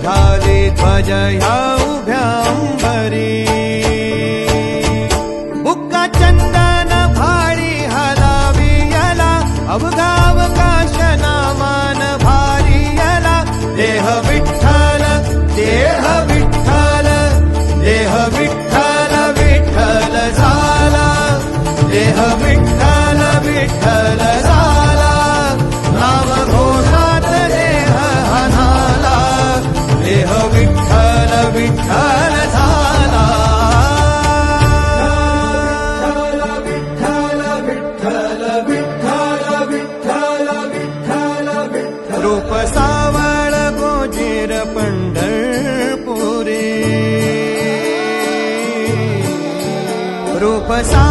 घाली ध्वज ह्या उभ्या अंबरी बुक्का चंदन भाळी हलावी याला अवघावकाश नामान भारी याला देह विठ्ठल देह विठ्ठल देह विठ्ठल विठ्ठल झाला देह विठ्ठल विठ्ठल झाला नाम घोषात देह हनाला देह विठ्ठल विठ्ठल झाला रूप सावळ गोजीर पंढरपुरी रूप सा